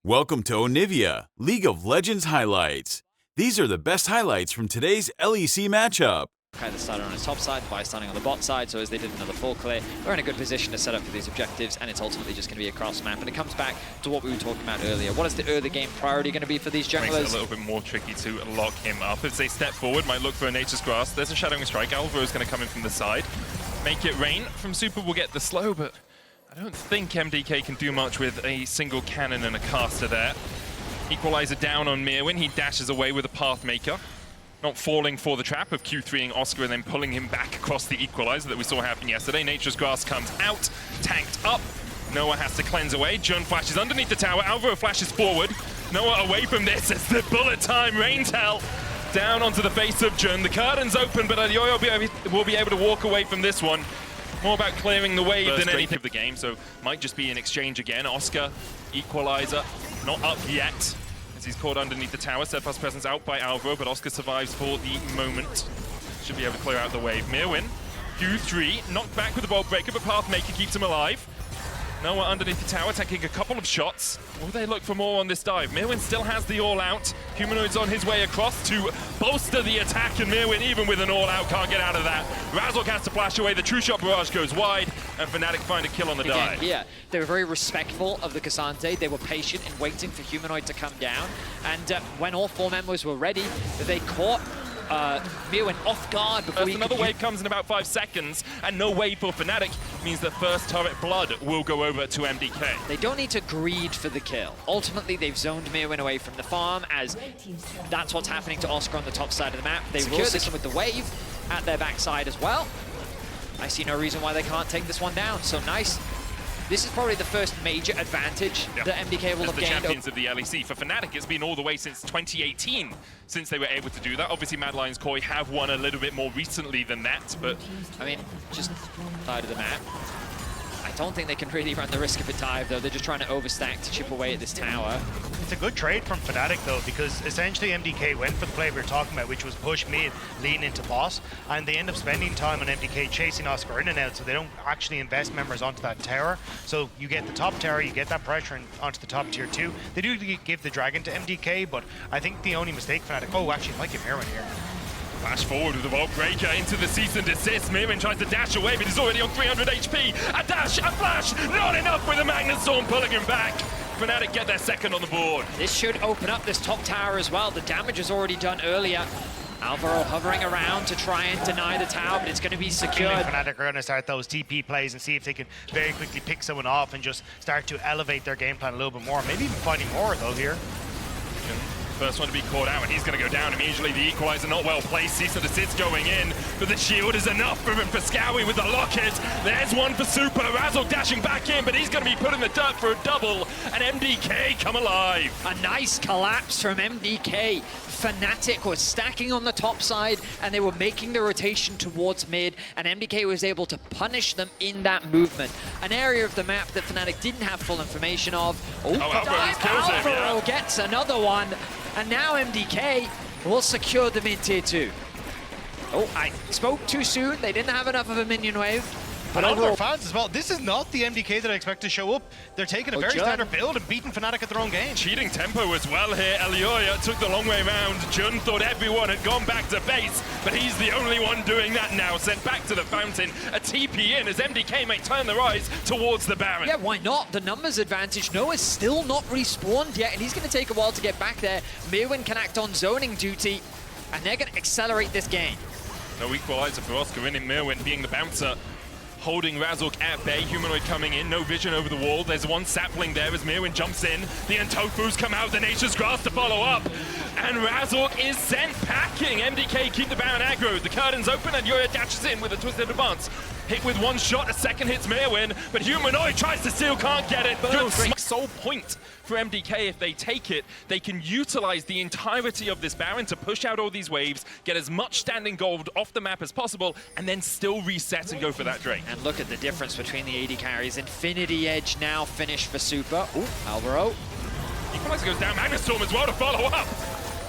Welcome to Onivia, League of Legends highlights. These are the best highlights from today's LEC matchup. Either started on his top side, Vi starting on the bot side, so as they did another full clear, they're in a good position to set up for these objectives, and it's ultimately just going to be a cross map. And it comes back to what we were talking about earlier. What is the early game priority going to be for these junglers? Makes it a little bit more tricky to lock him up. As they step forward, might look for a Nature's Grasp. There's a Shadowing Strike. Alvaro is going to come in from the side. Make it rain. From Super, we'll get the slow, but I don't think MDK can do much with a single cannon and a caster there. Equalizer down on Mirwin. He dashes away with a Pathmaker. Not falling for the trap of Q3ing Oscar and then pulling him back across the Equalizer that we saw happen yesterday. Nature's Grasp comes out, tanked up. Noah has to cleanse away. Jun flashes underneath the tower. Alvaro flashes forward. Noah away from this as the bullet time rains hell down onto the face of Jun. The curtain's open, but Yoyo will be able to walk away from this one. More about clearing the wave than anything of the game, so might just be an exchange again. Oscar, Equalizer, not up yet. As he's caught underneath the tower. Steadfast presence out by Alvaro, but Oscar survives for the moment. Should be able to clear out the wave. Mirwin, Q3, knocked back with the Bolt Breaker, but Pathmaker keeps him alive. Noah underneath the tower, taking a couple of shots. Will they look for more on this dive? Mirwin still has the all-out. Humanoid's on his way across to bolster the attack, and Mirwin, even with an all-out, can't get out of that. Razork has to flash away. The True Shot Barrage goes wide, and Fnatic find a kill on the dive. Yeah, they were very respectful of the Cassante. They were patient in waiting for Humanoid to come down. And when all four members were ready, they caught Mirwin off guard before another wave comes in about 5 seconds, and no wave for Fnatic means the first turret blood will go over to MDK. They don't need to greed for the kill. Ultimately, they've zoned Mirwin away from the farm, as that's what's happening to Oscar on the top side of the map. They will system with the wave at their backside as well. I see no reason why they can't take this one down. So nice. This is probably the first major advantage that MDK will have gained. The champions of the LEC. For Fnatic, it's been all the way since 2018 since they were able to do that. Obviously, Mad Lions Koi have won a little bit more recently than that, but... I mean, just side of the map. I don't think they can really run the risk of a dive, though. They're just trying to overstack to chip away at this tower. It's a good trade from Fnatic, though, because essentially MDK went for the play we were talking about, which was push mid, lean into boss, and they end up spending time on MDK chasing Oscar in and out, so they don't actually invest members onto that tower. So you get the top tower, you get that pressure onto the top tier 2. They do give the Dragon to MDK, but I think the only mistake Fnatic... Oh, actually, might give Mirwin here. Flash forward with the Vault Breaker into the cease and desist. Mirwin tries to dash away, but he's already on 300 HP. A dash, a flash, not enough with the Magnet Storm pulling him back. Fnatic get their second on the board. This should open up this top tower as well. The damage is already done earlier. Alvaro hovering around to try and deny the tower, but it's going to be secured. Fnatic are going to start those TP plays and see if they can very quickly pick someone off and just start to elevate their game plan a little bit more. Maybe even finding more, though, here. First one to be caught out, and he's going to go down immediately. The Equalizer not well placed. Cease and desist going in, but the shield is enough for Scowie with the locket. There's one for Super. Razork dashing back in, but he's going to be put in the dirt for a double, and MDK come alive. A nice collapse from MDK. Fnatic was stacking on the top side, and they were making the rotation towards mid, and MDK was able to punish them in that movement. An area of the map that Fnatic didn't have full information of. Alvaro gets another one. And now MDK will secure the mid-tier 2. Oh, I spoke too soon. They didn't have enough of a minion wave. But all their fans as well. This is not the MDK that I expect to show up. They're taking a very standard build and beating Fnatic at their own game. Cheating tempo as well here. Elioya took the long way round. Jun thought everyone had gone back to base, but he's the only one doing that now. Sent back to the fountain. A TP in as MDK may turn their eyes towards the Baron. Yeah, why not? The numbers advantage. Noah's still not respawned yet, and he's going to take a while to get back there. Mirwin can act on zoning duty, and they're going to accelerate this game. No Equalizer for Oscar in Mirwin being the bouncer. Holding Razork at bay, Humanoid coming in, no vision over the wall. There's one sapling there as Mirwin jumps in. The Entofus come out, the Nature's Grasp to follow up. And Razork is sent packing. MDK keep the Baron aggro. The curtain's open and Yoyo dashes in with a twisted advance. Hit with one shot, a second hits Mirwin, but Humanoid tries to steal, can't get it. Good sole point for MDK. If they take it, they can utilize the entirety of this Baron to push out all these waves, get as much standing gold off the map as possible, and then still reset and go for that Drake. And look at the difference between the AD carries. Infinity Edge now finished for Super. Ooh, Alvaro. Equalizer goes down, Magnet Storm as well to follow up.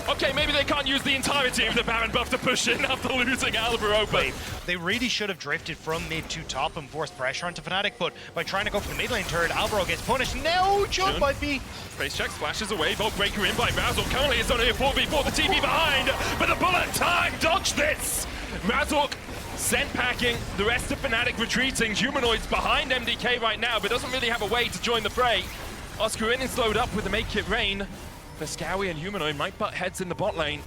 Okay, maybe they can't use the entirety of the Baron buff to push in after losing Alvaro, but They really should have drifted from mid to top and forced pressure onto Fnatic, but by trying to go for the mid lane turret, Alvaro gets punished. No, Jun might be. face check, splashes away, Bolt Breaker in by Razork. Currently it's only a 4v4, the TP behind, but the bullet time dodged this! Razork sent packing, the rest of Fnatic retreating. Humanoids behind MDK right now, but doesn't really have a way to join the fray. Oscarinin slowed up with the Make It Rain. Vescawi and Humanoid might butt heads in the bot lane.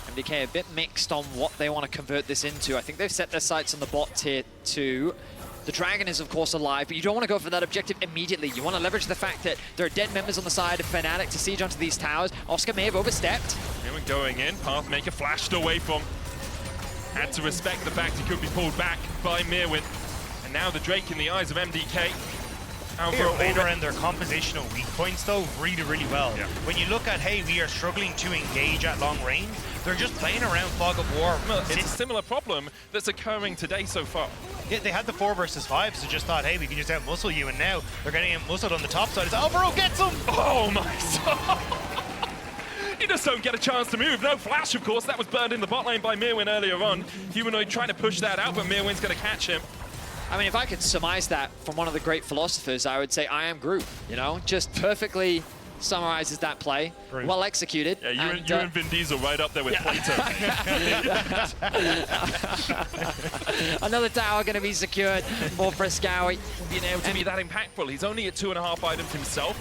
MDK a bit mixed on what they want to convert this into. I think they've set their sights on the bot tier 2. The Dragon is, of course, alive, but you don't want to go for that objective immediately. You want to leverage the fact that there are dead members on the side of Fnatic to siege onto these towers. Oscar may have overstepped. Anyone going in, Pathmaker flashed away from. Had to respect the fact he could be pulled back by Mirwin. And now the Drake in the eyes of MDK. They're playing around their compositional weak points though really, really well. Yeah. When you look at, hey, we are struggling to engage at long range, they're just playing around Fog of War. Well, it's a similar problem that's occurring today so far. Yeah, they had the 4 versus 5, so just thought, hey, we can just out-muscle you, and now they're getting out-muscled on the top side. It's Alvaro gets him! Oh my god! You just don't get a chance to move. No flash, of course. That was burned in the bot lane by Mirwin earlier on. Humanoid trying to push that out, but Mirwin's going to catch him. I mean, if I could surmise that from one of the great philosophers, I would say I am Groot, you know? Just perfectly summarizes that play. Groot. Well executed. Yeah, you and Vin Diesel right up there with Plato. Another tower going to be secured for Frescowi. Being able to be that impactful. He's only at 2.5 items himself.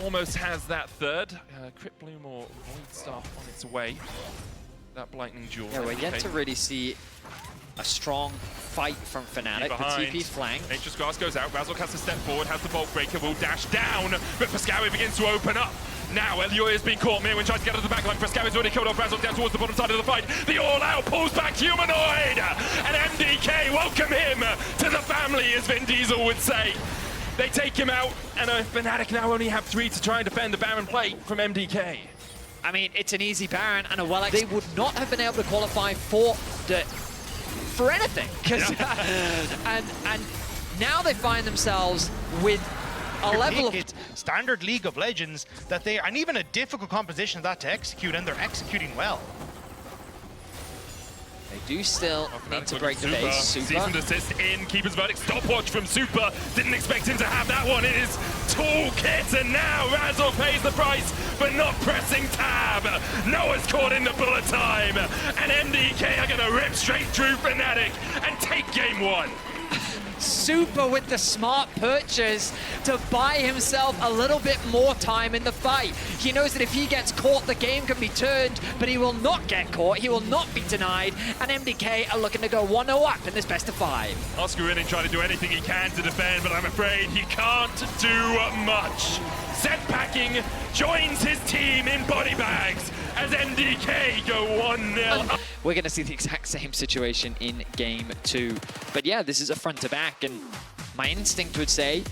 Almost has that third. Crypt Bloom or Void Staff on its way. That Blightning Jewel. Yeah, we're yet to really see a strong fight from Fnatic. The TP flank. Nature's Grass goes out. Razork has to step forward, has the Bolt Breaker, will dash down, but Frescawi begins to open up. Now Elioy has been caught. Mirwin tries to get to the back line. Frescawi's already killed off Razork down towards the bottom side of the fight. The all-out pulls back Humanoid! And MDK welcome him to the family, as Vin Diesel would say. They take him out, and Fnatic now only have 3 to try and defend the Baron plate from MDK. I mean, it's an easy Baron and a well. They would not have been able to qualify for anything, because and now they find themselves with a level of standard League of Legends that they, and even a difficult composition of that to execute, and they're executing well. They do still need to break the base. Super. Cease and desist in, Keeper's Verdict, stopwatch from Super. Didn't expect him to have that one in his toolkit, and now Razork pays the price for not pressing tab. Noah's caught in the bullet time, and MDK are gonna rip straight through Fnatic and take game 1. Super with the smart purchase to buy himself a little bit more time in the fight. He knows that if he gets caught, the game can be turned, but he will not get caught. He will not be denied, and MDK are looking to go 1-0 up in this best of 5. Oscarinin trying to do anything he can to defend, but I'm afraid he can't do much. Set Packing joins his team in body bags as MDK go 1-0 up. We're going to see the exact same situation in game 2. But yeah, this is a front to back, and my instinct would say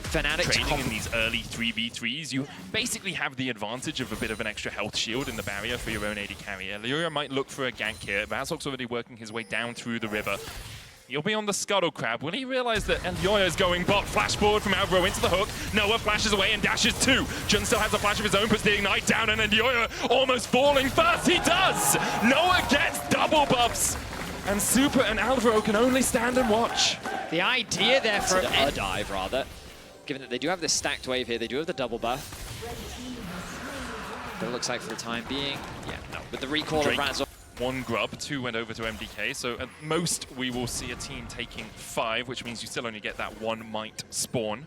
Fnatic Training in these early 3v3s, you basically have the advantage of a bit of an extra health shield in the barrier for your own AD carrier. Lyria might look for a gank here. Razork's already working his way down through the river. He'll be on the Scuttle Crab. When he realized that Elioya is going bot, flash forward from Alvaro into the hook. Noah flashes away and dashes too. Jun still has a flash of his own, puts the Ignite down, and Elioya almost falling first. He does! Noah gets double buffs. And Super and Alvaro can only stand and watch. The idea there for a dive, rather, given that they do have this stacked wave here, they do have the double buff. But it looks like for the time being, yeah, no. With the recall Drake. of Razork. 1 grub, 2 went over to MDK, so at most we will see a team taking 5, which means you still only get that 1 might spawn.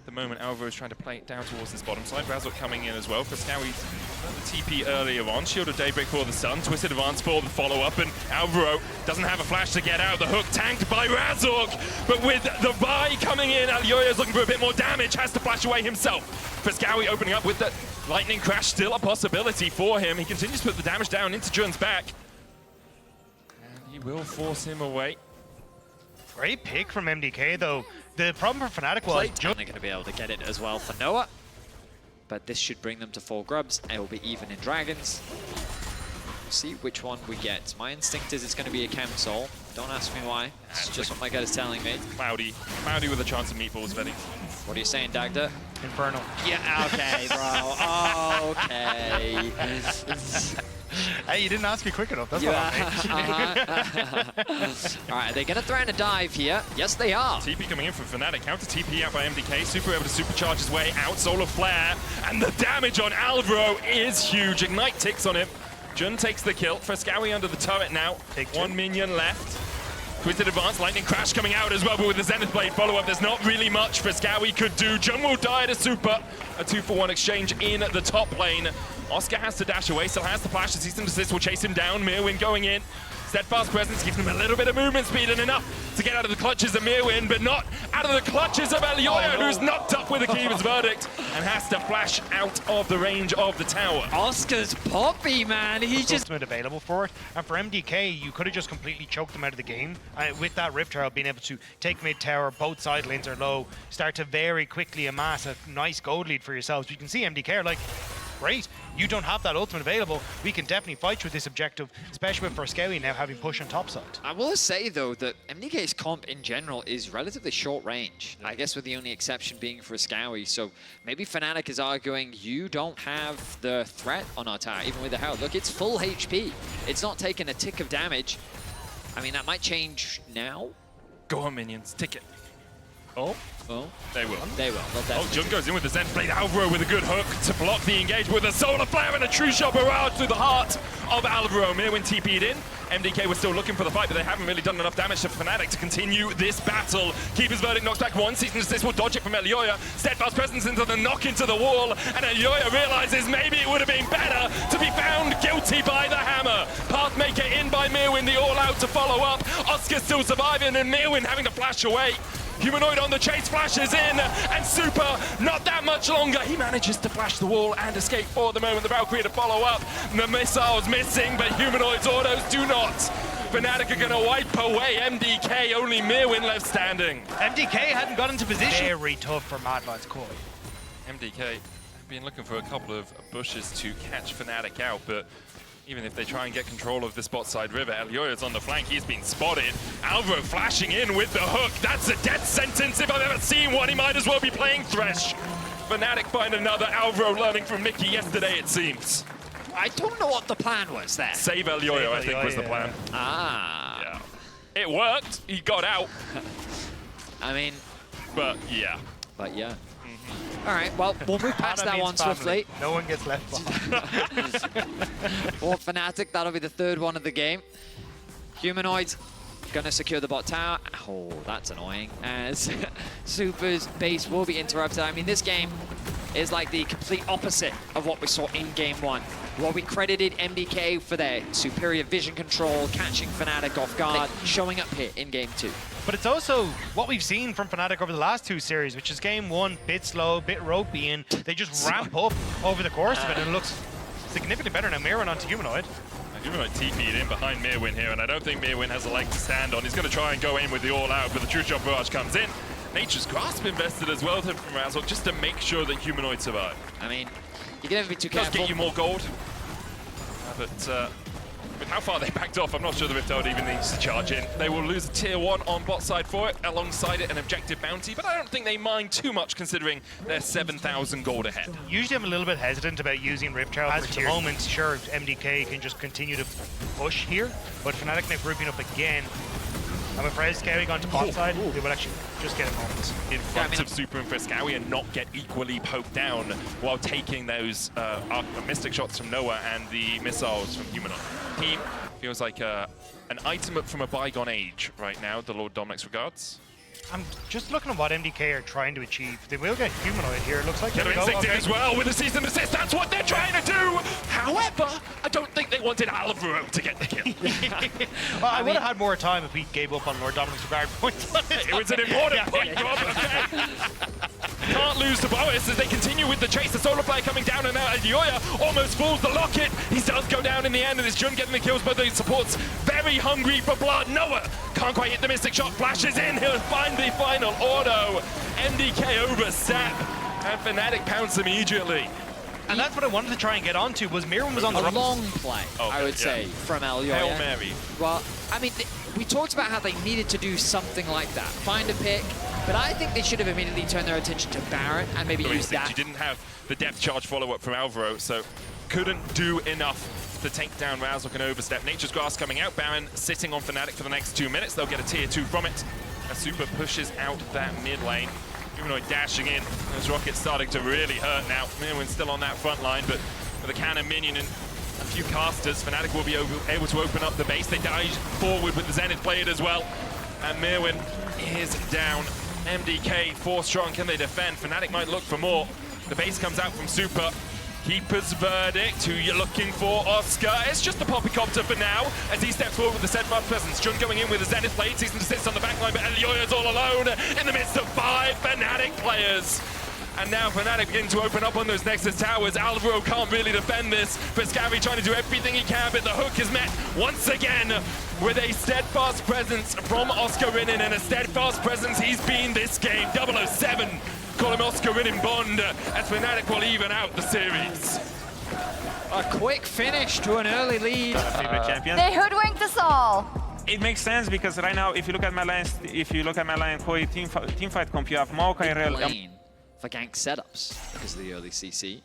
At the moment, Alvaro is trying to play it down towards this bottom side. Razork coming in as well. Frescawi's the TP earlier on. Shield of Daybreak for the Sun. Twisted Advance for the follow-up, and Alvaro doesn't have a flash to get out. The hook tanked by Razork, but with the buy coming in, Alioya is looking for a bit more damage, has to flash away himself. Frescawi opening up with the Lightning Crash, still a possibility for him. He continues to put the damage down into Jun's back. And he will force him away. Great pick from MDK though. The problem for Fnatic was They're going to be able to get it as well for Noah. But this should bring them to 4 grubs. It will be even in Dragons. We'll see which one we get. My instinct is it's going to be a Chem Soul. Don't ask me why. It's just what my gut is telling me. Cloudy with a chance of meatballs, Veddy. What are you saying, Dagda? Infernal. Yeah, okay, bro. Okay. Hey, you didn't ask me quick enough. That's what I mean. All right, are they going to threaten a dive here? Yes, they are. TP coming in from Fnatic. Counter TP out by MDK. Super able to supercharge his way out. Solar Flare. And the damage on Alvaro is huge. Ignite ticks on him. Jun takes the kill. Frescowi under the turret now. One minion left. Twisted advance, lightning crash coming out as well, but with the Zenith Blade follow-up, there's not really much Frescowi could do. Jun will die to Super. A 2-for-1 exchange in the top lane. Oscar has to dash away, still has the flash. The cease and desist will chase him down. Mirwin going in. Steadfast presence gives him a little bit of movement speed and enough to get out of the clutches of Mirwin, but not out of the clutches of Elioya, who's knocked up with a Keeper's Verdict and has to flash out of the range of the tower. Oscar's poppy, man. He just... Ultimate available for it. And for MDK, you could have just completely choked them out of the game. With that Rift Herald being able to take mid tower, both side lanes are low, start to very quickly amass a nice gold lead for yourselves. You can see MDK are like, great, you don't have that ultimate available. We can definitely fight you with this objective, especially with Frescowi now having push on top side. I will say, though, that MDK's comp in general is relatively short range. I guess with the only exception being Frescowi. So maybe Fnatic is arguing, you don't have the threat on our tower, even with the Herald. Look, it's full HP. It's not taking a tick of damage. I mean, that might change now. Go on, minions, tick it. Oh. Oh, They will. they will. They'll definitely Jun goes in with the Zen Blade. Alvaro with a good hook to block the engagement with a Solar Flare and a True Shot barrage through the heart of Alvaro. Mirwin TP'd in. MDK was still looking for the fight, but they haven't really done enough damage to Fnatic to continue this battle. Keeper's Verdict knocks back one. Cease and desist will dodge it from Elioya. Steadfast presence into the knock into the wall, and Elioya realizes maybe it would have been better to be found guilty by the hammer. Pathmaker in by Mirwin, the all-out to follow up. Oscar still surviving, and Mirwin having to flash away. Humanoid on the chase, flashes in, and Super, not that much longer. He manages to flash the wall and escape for the moment. The Valkyrie to follow up. The missile's missing, but Humanoid's autos do not. Fnatic are gonna wipe away MDK, only Mirwin left standing. MDK hadn't got into position. Very tough for Madline's Koi. MDK have been looking for a couple of bushes to catch Fnatic out, but even if they try and get control of the spot side river, Elioya's on the flank, he's been spotted. Alvaro flashing in with the hook. That's a death sentence if I've ever seen one. He might as well be playing Thresh. Fnatic find another. Alvaro learning from Mickey yesterday, it seems. I don't know what the plan was there. Save Elioya, I think, was the plan. Ah. Yeah. It worked. He got out. I mean... But, yeah. But, yeah. All right, well, we'll move past that one swiftly. No one gets left behind. For Fnatic, that'll be the third one of the game. Humanoids gonna secure the bot tower. Oh, that's annoying. As Super's base will be interrupted. I mean, this game is like the complete opposite of what we saw in game one. Well, we credited MDK for their superior vision control, catching Fnatic off guard, showing up here in game two. But it's also what we've seen from Fnatic over the last two series, which is game one, bit slow, bit ropey, and they just ramp up over the course of it, and it looks significantly better now. Mirwin onto Humanoid. Humanoid TP'd in behind Mirwin here, and I don't think Mirwin has a leg to stand on. He's going to try and go in with the all-out, but the True Shot barrage comes in. Nature's Grasp invested as well from Razzle, just to make sure that Humanoid survive. I mean, you can never be too Does careful. get you more gold, but with how far they backed off, I'm not sure the Rift Herald even needs to charge in. They will lose a tier 1 on bot side for it, alongside it an objective bounty, but I don't think they mind too much considering they're 7,000 gold ahead. Usually I'm a little bit hesitant about using Rift Herald. As for the moment, sure, MDK can just continue to push here, but Fnatic now grouping up again. I'm afraid Frescowi gone to bot side, they will actually just get a moment in front of Super and Frescowi and not get equally poked down while taking those Mystic shots from Noah and the missiles from Humanoid. Team feels like an item from a bygone age right now, the Lord Dominic's regards. I'm just looking at what MDK are trying to achieve. They will get Humanoid here, it looks like. They're insected as well with the cease and desist. That's what they're trying to do. However, I don't think they wanted Alvaro to get the kill. Well, I would have had more time if we gave up on Lord Dominic's regard points. It was an important point, Rob. Okay. Can't lose to Boas as they continue with the chase. The Solar Flare coming down and out. Elioya almost falls the locket. He does go down in the end, and it's Jun getting the kills, but the support's very hungry for blood. Noah can't quite hit the Mystic Shot. Flashes in. He'll find the final auto. MDK over Sap, and Fnatic pounce immediately. And that's what I wanted to try and get onto, was Mirwin was on the a long play, I would say, from Elioya. Hail Mary. Well, I mean, we talked about how they needed to do something like that. Find a pick, But I think they should have immediately turned their attention to Baron and maybe used that. You didn't have the depth charge follow-up from Alvaro, so couldn't do enough to take down Razork and overstep. Nature's Grass coming out, Baron sitting on Fnatic for the next 2 minutes. They'll get a tier 2 from it. As Super pushes out that mid lane. Humanoid dashing in. Those rockets starting to really hurt now. Mirwin's still on that front line, but with a cannon minion and a few casters, Fnatic will be able to open up the base. They dive forward with the Zenith blade as well. And Mirwin is down. MDK 4 strong, can they defend? Fnatic might look for more. The base comes out from Super. Keeper's verdict, who you're looking for, Oscar. It's just the Poppycopter for now, as he steps forward with the steadfast presence. Jun going in with the Zenith blade, sees him to sit on the backline, but Elioya's all alone in the midst of 5 Fnatic players. And now Fnatic begin to open up on those Nexus towers. Alvaro can't really defend this. Frescavi trying to do everything he can, but the hook is met once again with a steadfast presence from Oscar Rinnin, and a steadfast presence he's been this game. 007, call him Oscar Rinnin Bond, as Fnatic will even out the series. A quick finish to an early lead. Favorite champion. They hoodwinked us all. It makes sense because right now, if you look at my line, Koi team fight comp, you have Maokai Real. Lane for gank setups because of the early CC.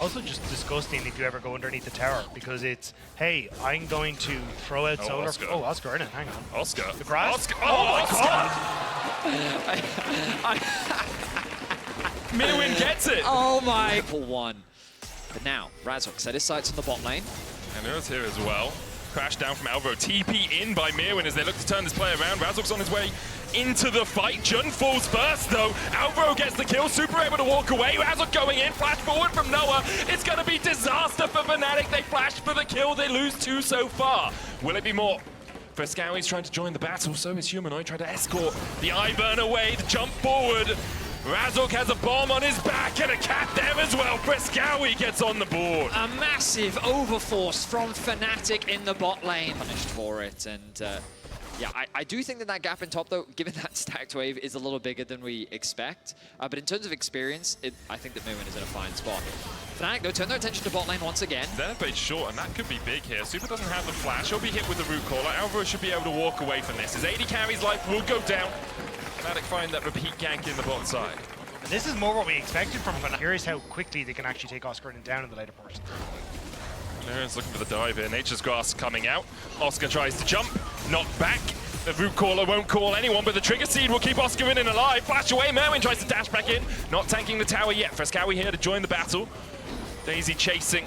Also just disgusting if you ever go underneath the tower, because it's, hey, I'm going to throw out solar. Oscar. Oh, Oscar, hang on. Oscar. The grass? Oscar. Oh my god! Mirwin gets it! Oh my! Triple one. But now, Razork set his sights on the bot lane. And Earth's here as well. Crash down from Alvaro. TP in by Mirwin as they look to turn this play around. Razork's on his way into the fight. Jun falls first though. Alvaro gets the kill. Super able to walk away. Razork going in. Flash forward from Noah. It's going to be disaster for Fnatic. They flash for the kill. They lose 2 so far. Will it be more? Frescawi's trying to join the battle. So is Humanoid trying to escort the Eye-Burn away. The jump forward. Razork has a bomb on his back and a cat there as well. Frescawi gets on the board. A massive overforce from Fnatic in the bot lane. Punished for it, and yeah, I do think that gap in top, though, given that stacked wave, is a little bigger than we expect. But in terms of experience, I think that Mirwin is in a fine spot. Fnatic, though, turn their attention to bot lane once again. Zenith blade short, and that could be big here. Super doesn't have the flash. He'll be hit with the root caller. Alvaro should be able to walk away from this. His 80 carries life will go down. Fnatic find that repeat gank in the bot side. And this is more what we expected from Fnatic. Curious how quickly they can actually take Oscar down in the later portion. Aaron's looking for the dive here. Nature's Grass coming out. Oscar tries to jump, knocked back. The root caller won't call anyone, but the trigger seed will keep Oscar in and alive. Flash away, Merwin tries to dash back in. Not tanking the tower yet. Frescawi here to join the battle. Daisy chasing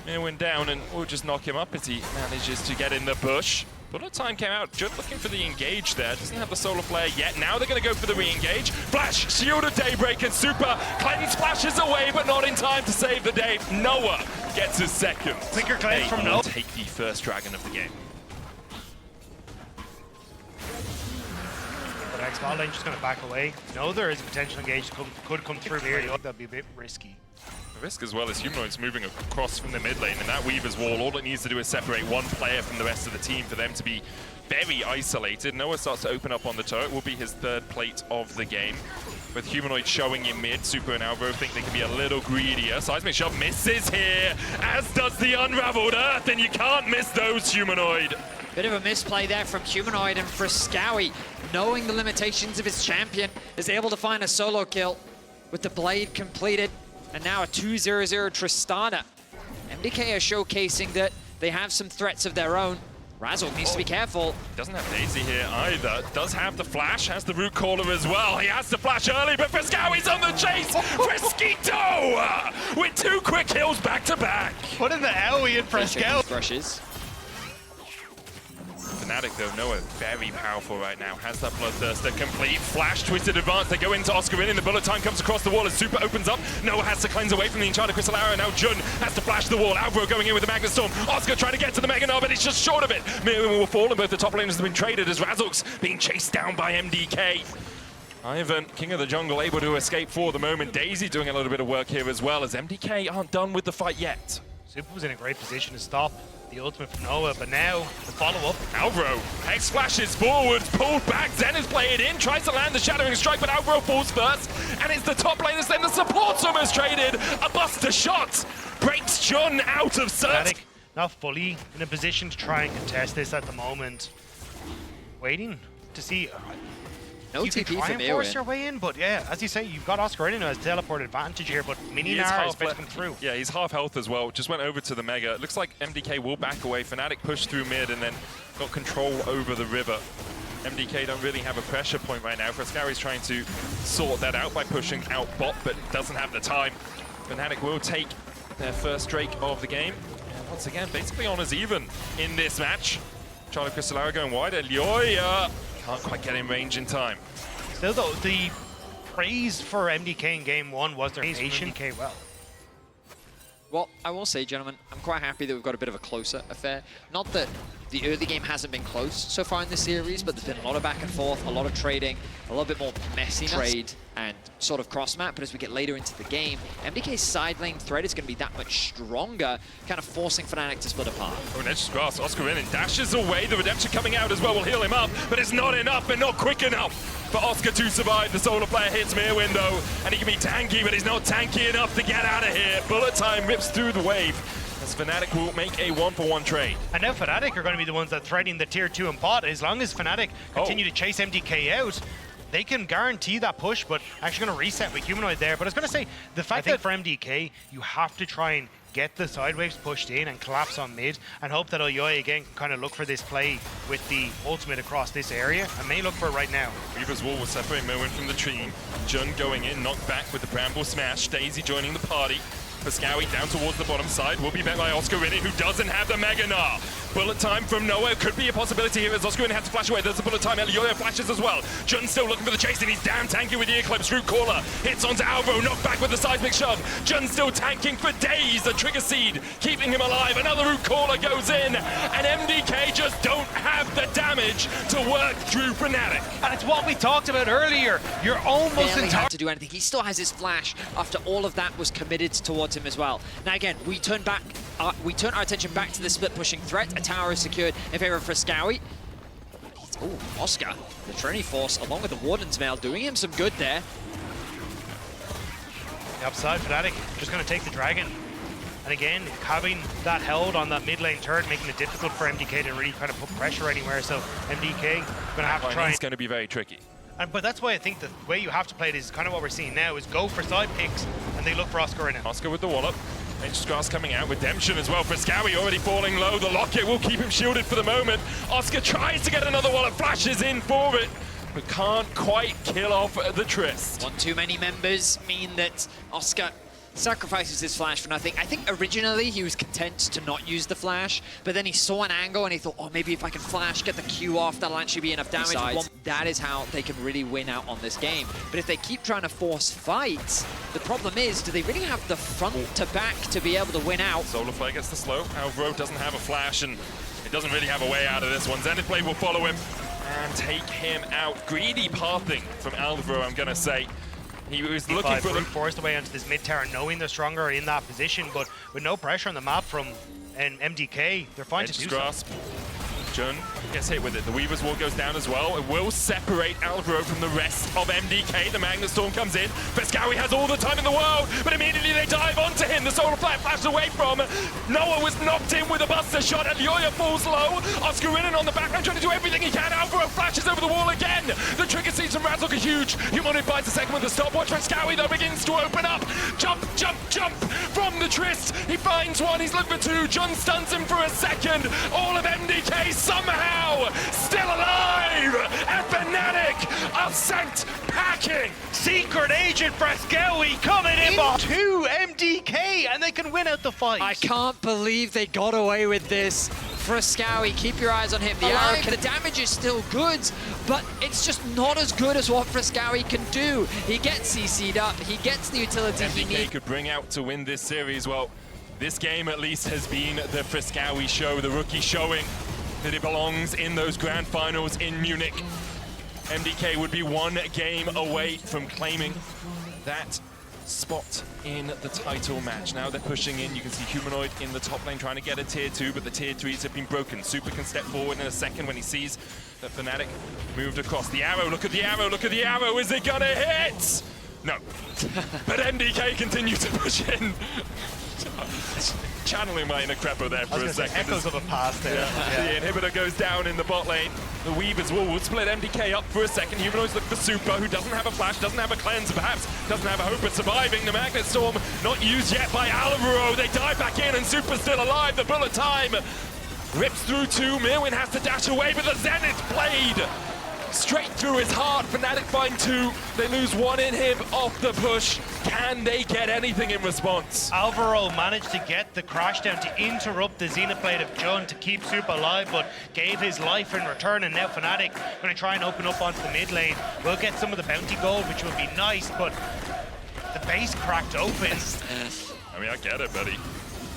Merwin down, and we'll just knock him up as he manages to get in the bush. Bullet time came out, just looking for the engage there. Doesn't have the solar flare yet. Now they're going to go for the re-engage. Flash, shield of Daybreak, and Super cleanse flashes away, but not in time to save the day. Noah gets his second. Quicker cleanse from Noah. Take the first dragon of the game. But X-Bot lane just going to back away. No, there is a potential engage that could come through here. That'd be a bit risky. Risk as well as Humanoid's moving across from the mid lane, and that Weaver's wall, all it needs to do is separate one player from the rest of the team for them to be very isolated. Noah starts to open up on the turret, will be his 3rd plate of the game. With Humanoid showing in mid, Super and Alvaro think they can be a little greedier. Seismic Shove misses here, as does the Unraveled Earth, and you can't miss those, Humanoid. Bit of a misplay there from Humanoid, and Frescawi, knowing the limitations of his champion, is able to find a solo kill with the blade completed. And now a 2-0-0 Tristana. MDK are showcasing that they have some threats of their own. Razork needs to be careful. Doesn't have Daisy here either. Does have the flash, has the root caller as well. He has to flash early, but Frescawi's on the chase. Fresquito with 2 quick kills back to back. What in the hell are we in Frescawi? Brushes. Fnatic, though, Noah, very powerful right now. Has that Bloodthirster complete. Flash, twisted advance. They go into Oscar in, and the bullet time comes across the wall as Super opens up. Noah has to cleanse away from the Enchanted Crystal Arrow. Now Jun has to flash the wall. Alvaro going in with the Magnet Storm. Oscar trying to get to the Mega Nova, but he's just short of it. Mirwin will fall, and both the top laners have been traded as Razork's being chased down by MDK. Ivan, King of the Jungle, able to escape for the moment. Daisy doing a little bit of work here as well, as MDK aren't done with the fight yet. Super was in a great position to stop the ultimate from Noah, but now the follow-up. Alvaro, Hex flashes forward, pulled back, Zenith played in, tries to land the Shadowing Strike, but Alvaro falls first, and it's the top laners, then the support's almost traded. A buster shot breaks Jun out of sight. Fnatic not fully in a position to try and contest this at the moment. Waiting to see. No you can TP try from and force Eowyn. your way in, but yeah, as you say, you've got Oscar in who has teleport advantage here, but Mini Nara is about to come through. Yeah, he's half health as well. Just went over to the Mega. Looks like MDK will back away. Fnatic pushed through mid and then got control over the river. MDK don't really have a pressure point right now. Frescawi's trying to sort that out by pushing out bot, but doesn't have the time. Fnatic will take their first Drake of the game. And once again, basically on as even in this match. Charlie Crystallara going wide, and Lyoya can't quite get in range in time. Still though, the praise for MDK in game 1 was their patient. MDK well. Well, I will say, gentlemen, I'm quite happy that we've got a bit of a closer affair. Not that the early game hasn't been close so far in this series, but there's been a lot of back and forth, a lot of trading, a little bit more messy trade and sort of cross-map. But as we get later into the game, MDK's side lane threat is going to be that much stronger, kind of forcing Fnatic to split apart. Oh, Nature's Grass, Oscar in and dashes away. The Redemption coming out as well will heal him up, but it's not enough and not quick enough for Oscar to survive. The solar player hits Mere Window, and he can be tanky, but he's not tanky enough to get out of here. Bullet time rips through the wave, as Fnatic will make a 1-for-1 trade. And now Fnatic are going to be the ones that threaten the tier 2 and bot. As long as Fnatic continue to chase MDK out, they can guarantee that push, but actually going to reset with Humanoid there. But I was going to say, the fact that for MDK, you have to try and get the side waves pushed in and collapse on mid, and hope that Oyoy again can kind of look for this play with the ultimate across this area, and may look for it right now. Reaper's Wall will separate Merwin from the team. Jun going in, knocked back with the Bramble Smash. Daisy joining the party. Pascawi down towards the bottom side, will be met by Oscar Rinne, who doesn't have the Mega Gnar. Bullet time from nowhere could be a possibility here as Oscar Rinne has to flash away. There's a bullet time, Elioya flashes as well. Jun still looking for the chase, and he's damn tanky with the Eclipse. Root Caller hits onto Alvaro, knocked back with the seismic shove. Jun still tanking for days. The Trigger Seed keeping him alive. Another Root Caller goes in, and MDK just don't have the damage to work through Fnatic. And it's what we talked about earlier. You're almost Barely had to do anything. He still has his flash after all of that was committed towards him as well. Now again, we turn our attention back to the split pushing threat. A tower is secured in favor of Frescawi. Oh, Oscar, the Trinity Force along with the Warden's Mail doing him some good there. The upside, Fnatic just going to take the Dragon. And again, having that held on that mid lane turret, making it difficult for MDK to really kind of put pressure anywhere. So MDK going to have to try. It's going to be very tricky. But that's why I think the way you have to play it is kind of what we're seeing now, is go for side picks, and they look for Oscar in it. Oscar with the wallop. Nature's Grass coming out. Redemption as well. Frescawi already falling low. The Locket will keep him shielded for the moment. Oscar tries to get another wallop, flashes in for it, but can't quite kill off the Trist. One too many members mean that Oscar sacrifices his flash for nothing. I think originally he was content to not use the flash, but then he saw an angle and he thought, oh, maybe if I can flash, get the Q off, that'll actually be enough damage. That is how they can really win out on this game. But if they keep trying to force fights, the problem is, do they really have the front to back to be able to win out? Solar Flare gets the slow. Alvaro doesn't have a flash, and it doesn't really have a way out of this one. Zenith Blade will follow him and take him out. Greedy pathing from Alvaro, I'm going to say. He was looking for them. Forced away onto this mid tower, knowing they're stronger in that position, but with no pressure on the map from MDK, they're fine to do grasp. Jun gets hit with it. The Weaver's Wall goes down as well. It will separate Alvaro from the rest of MDK. The Magnet Storm comes in. Frescawi has all the time in the world, but immediately they dive onto him. The Solar Flare flashes away from. Noah was knocked in with a Buster Shot, and Lyoya falls low. Oscar Rinne on the background trying to do everything he can. Alvaro flashes over the wall again. The Trigger Seeds from Razork are huge. Humanoid buys a second with the stopwatch. Frescawi though begins to open up. Jump, jump, jump from the Trist. He finds one. He's looking for two. Jun stuns him for a second. All of MDK somehow still alive, and Fnatic are sent packing. Secret Agent Frescawi coming in to MDK, and they can win out the fight. I can't believe they got away with this. Frescawi, keep your eyes on him. The damage is still good, but it's just not as good as what Frescawi can do. He gets CC'd up, he gets the utility he needs. MDK could bring out to win this series. Well, this game at least has been the Frescawi show, the rookie showing that it belongs in those grand finals in Munich. MDK would be one game away from claiming that spot in the title match. Now they're pushing in. You can see Humanoid in the top lane trying to get a tier 2, but the tier 3s have been broken. Super can step forward in a second when he sees that Fnatic moved across. The arrow, look at the arrow, look at the arrow. Is it gonna hit? No. But MDK continue to push in. Channeling my inner Crepo there for a second. Echoes of a past there. The inhibitor goes down in the bot lane. The Weavers will split MDK up for a second. Humanoids look for Super, who doesn't have a flash, doesn't have a cleanse, perhaps doesn't have a hope of surviving. The Magnet Storm not used yet by Alvaro. They dive back in and Super's still alive. The bullet time rips through two. Mirwin has to dash away, but the Zenith Blade straight through his heart. Fnatic find two. They lose one inhib off the push. Can they get anything in response? Alvaro managed to get the crash down to interrupt the Zenith Blade of Jun to keep Super alive, but gave his life in return, and now Fnatic going to try and open up onto the mid lane. We'll get some of the bounty gold, which will be nice, but the base cracked open. I mean, I get it, buddy.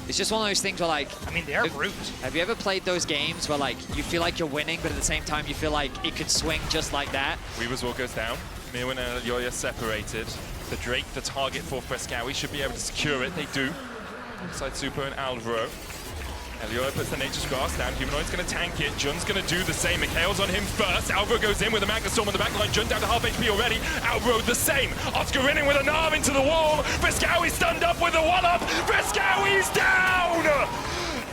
It's just one of those things where, like, I mean, they're grouped. have you ever played those games where, like, you feel like you're winning, but at the same time you feel like it could swing just like that? Weaver's Wall goes down. Mirwin and Elioya separated. The Drake, the target for Frescowi, should be able to secure it. They do. Inside Super and Alvaro. Elioya puts the Nature's Grasp down. Humanoid's going to tank it. Jun's going to do the same. Mikhail's on him first. Alvaro goes in with a Magnet Storm on the back line. Jun down to half HP already. Alvaro the same. Oscar in with an arm into the wall. Frescowi stunned up with a one-up. Frescowi's down!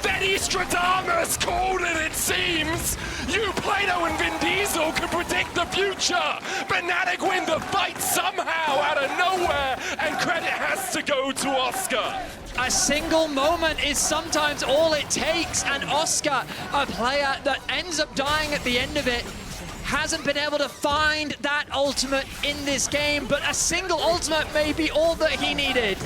Veni Stradamus called it seems. You, Plato and Vin Diesel can predict the future. Fnatic win the fight somehow out of nowhere, and credit has to go to Oscar. A single moment is sometimes all it takes, and Oscar, a player that ends up dying at the end of it, hasn't been able to find that ultimate in this game, but a single ultimate may be all that he needed.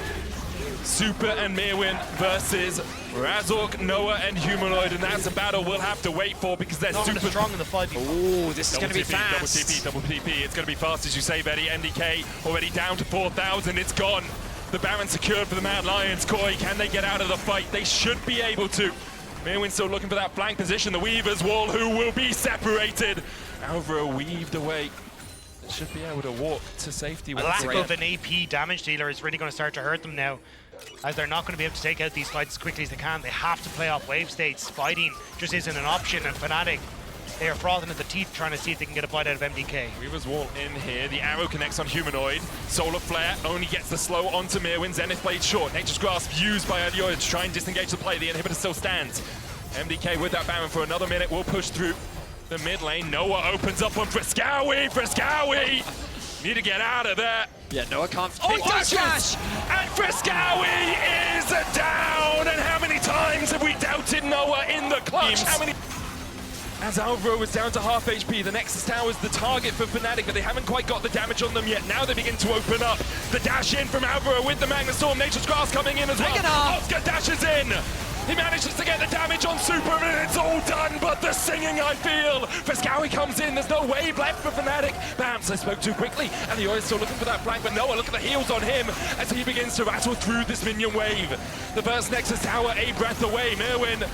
Super and Mirwin versus Razork, Noah, and Humanoid, and that's a battle we'll have to wait for because they're super strong in the 5v5. Ooh, this is going to be TP, fast. Double TP. It's going to be fast, as you say, Betty. MDK already down to 4,000. It's gone. The Baron secured for the Mad Lions. Koi, can they get out of the fight? They should be able to. Mirwin still looking for that flank position. The Weaver's Wall, who will be separated. Alvaro weaved away. They should be able to walk to safety. A lack of an AP damage dealer is really going to start to hurt them now, as they're not going to be able to take out these fights as quickly as they can. They have to play off wave states. Fighting just isn't an option, and Fnatic, they are frothing at the teeth trying to see if they can get a bite out of MDK. Weaver's Wall in here. The arrow connects on Humanoid. Solar Flare only gets the slow onto Mirwin. Zenith Blade short. Nature's Grasp used by Elioya to try and disengage the play. The inhibitor still stands. MDK with that Baron for another minute will push through the mid lane. Noah opens up on Frescowi. Frescowi! Need to get out of there. Yeah, Noah can't. Oh, dash! And Frescowi is down! And how many times have we doubted Noah in the clutch? How many? As Alvaro is down to half HP, the Nexus Tower is the target for Fnatic, but they haven't quite got the damage on them yet. Now they begin to open up. The dash in from Alvaro with the Magnet Storm. Nature's Grasp coming in as well. Oscar dashes in. He manages to get the damage on Super, and it's all done, but the singing, I feel. Frescowi comes in, there's no wave left for Fnatic. Bams, I spoke too quickly, and the is still looking for that flank, but Noah, look at the heals on him as he begins to rattle through this minion wave. The first Nexus Tower, a breath away. Mirwin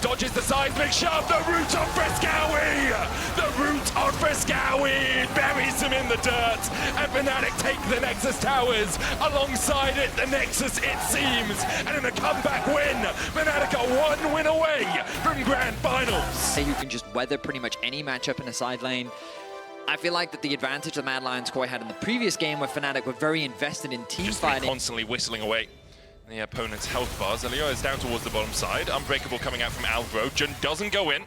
dodges the seismic shove, the root of Frescowi! The root of Frescowi buries him in the dirt, and Fnatic take the Nexus Towers. Alongside it, the Nexus, it seems, and in a comeback win, Fnatic are one win away from Grand Finals. You can just weather pretty much any matchup in a side lane. I feel like that the advantage the Mad Lions Koi had in the previous game where Fnatic were very invested in team fighting. Constantly whistling away the opponent's health bars. Elioya is down towards the bottom side. Unbreakable coming out from Alvaro. Jun doesn't go in.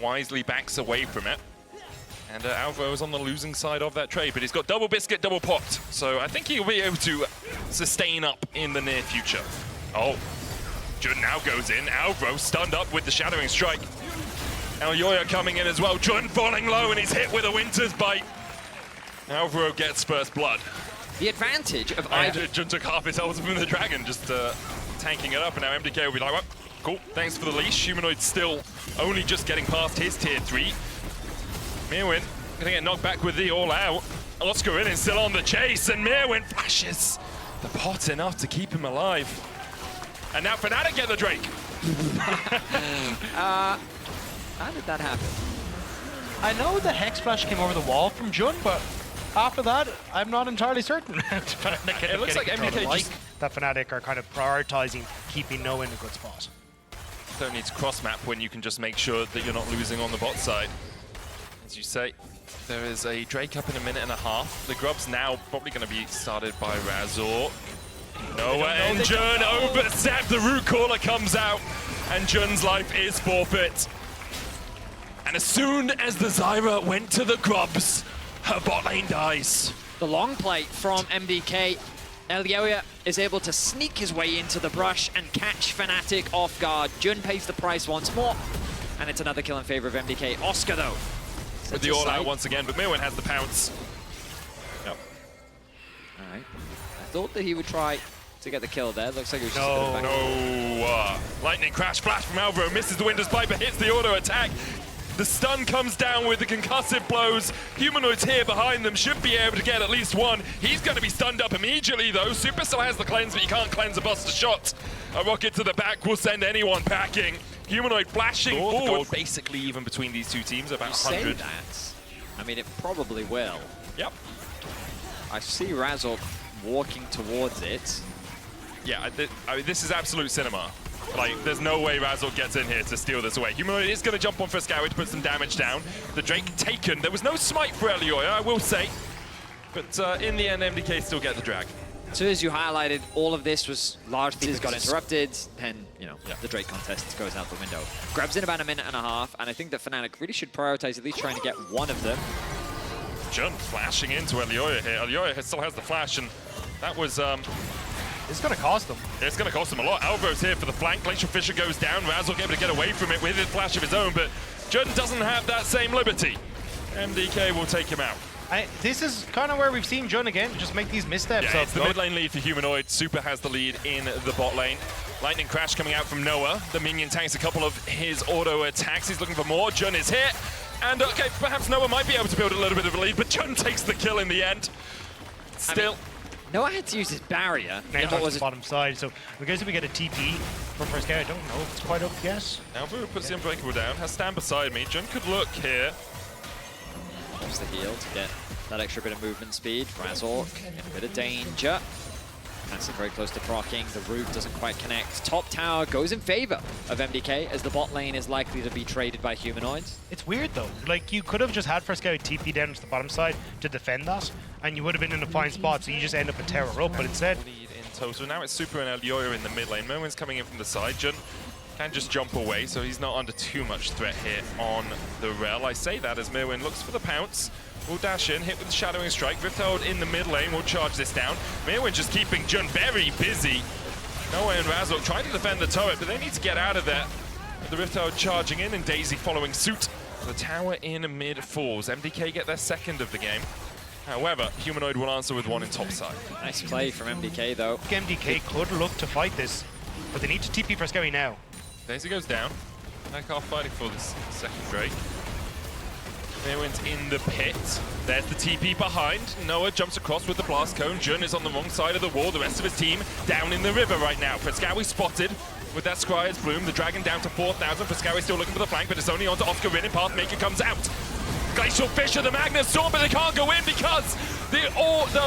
Wisely backs away from it. And Alvaro is on the losing side of that trade, but he's got double biscuit, double popped. So I think he'll be able to sustain up in the near future. Oh, Jun now goes in. Alvaro stunned up with the Shadowing Strike. Elioya coming in as well. Jun falling low, and he's hit with a Winter's Bite. Alvaro gets first blood. The advantage of Jun took half his health from the dragon, just tanking it up, and now MDK will be like, well, cool, thanks for the leash. Humanoid still only just getting past his tier 3. Mirwin gonna get knocked back with the all out. Oscar is still on the chase, and Mirwin flashes the pot enough to keep him alive. And now Fnatic get the Drake. How did that happen? I know the Hex Flash came over the wall from Jun, but after that, I'm not entirely certain. It looks like MDK just... that Fnatic are kind of prioritizing keeping Noah in a good spot. Don't need to cross-map when you can just make sure that you're not losing on the bot side. As you say, there is a Drake up in a minute and a half. The Grub's now probably going to be started by Razor. Noah and Jun overstep. The root caller comes out, and Jun's life is forfeit. And as soon as the Zyra went to the grubs, her bot lane dies. The long play from MDK. Elioya is able to sneak his way into the brush and catch Fnatic off guard. Jun pays the price once more, and it's another kill in favor of MDK. Oscar, though, With the all-out once again, but Mirwin has the pounce. Yep. All right. I thought that he would try to get the kill there. Looks like it was just a bit of back. No. Lightning crash flash from Alvaro, misses the Windows Piper, hits the auto attack. The stun comes down with the concussive blows. Humanoid's here behind them, should be able to get at least one. He's going to be stunned up immediately though. Super still has the cleanse, but you can't cleanse a buster shot. A rocket to the back will send anyone packing. Humanoid flashing forward. Gold basically even between these two teams, about 100. You say that. I mean, it probably will. Yep. I see Razork walking towards it. Yeah, I mean, this is absolute cinema. Like, there's no way Razork gets in here to steal this away. Humanoid is going to jump on Frescowi to put some damage down. The Drake taken. There was no smite for Elioya, I will say. But in the end, MDK still get the drag. So as you highlighted, all of this was largely got interrupted, and the Drake contest goes out the window. Grabs in about a minute and a half, and I think that Fnatic really should prioritize at least trying to get one of them. Jun flashing into Elioya here. Elioya still has the flash, and that was... It's going to cost them. It's going to cost them a lot. Alvaro's here for the flank. Glacial Fisher goes down. Razork able to get away from it with his flash of his own, but Jun doesn't have that same liberty. MDK will take him out. This is kind of where we've seen Jun again, just make these missteps. Yeah, it's the mid lane lead for Humanoid. Super has the lead in the bot lane. Lightning crash coming out from Noah. The minion tanks a couple of his auto attacks. He's looking for more. Jun is hit. And okay, perhaps Noah might be able to build a little bit of a lead, but Jun takes the kill in the end. Still. Noah had to use his barrier. Now towards the bottom side, so we guess if we get a TP from first guy, I don't know if it's quite up yet. Alvaro puts the Unbreakable down, has stand beside me. Jun could look here. Use the heal to get that extra bit of movement speed. Razork in a bit of danger. Passive very close to proccing. The roof doesn't quite connect. Top tower goes in favor of MDK as the bot lane is likely to be traded by Humanoids. It's weird though. Like, you could have just had first guy TP down to the bottom side to defend that, and you would have been in a fine spot, so you just end up a tower up, but instead... Lead in total. Now it's Super and Elioya in the mid lane. Merwin's coming in from the side. Jun can just jump away, so he's not under too much threat here on the Rel. I say that as Merwin looks for the pounce. Will dash in, hit with the Shadowing Strike. Rifthold in the mid lane will charge this down. Merwin just keeping Jun very busy. Noah and Razork trying to defend the turret, but they need to get out of there. The Rifthold charging in and Daisy following suit. The tower in mid falls. MDK get their second of the game. However, Humanoid will answer with one in top side. Nice play from MDK though. MDK could look to fight this, but they need to TP for Scowy now. Daisy goes down. Back off fighting for this second Drake. Merwin's in the pit. There's the TP behind. Noah jumps across with the blast cone. Jun is on the wrong side of the wall. The rest of his team down in the river right now. Frescowi spotted with that Scryer's Bloom. The Dragon down to 4,000. Frescowi still looking for the flank, but it's only onto Oscar Rin, and Pathmaker comes out. Glacial Fisher, the Magnus Storm, but they can't go in because the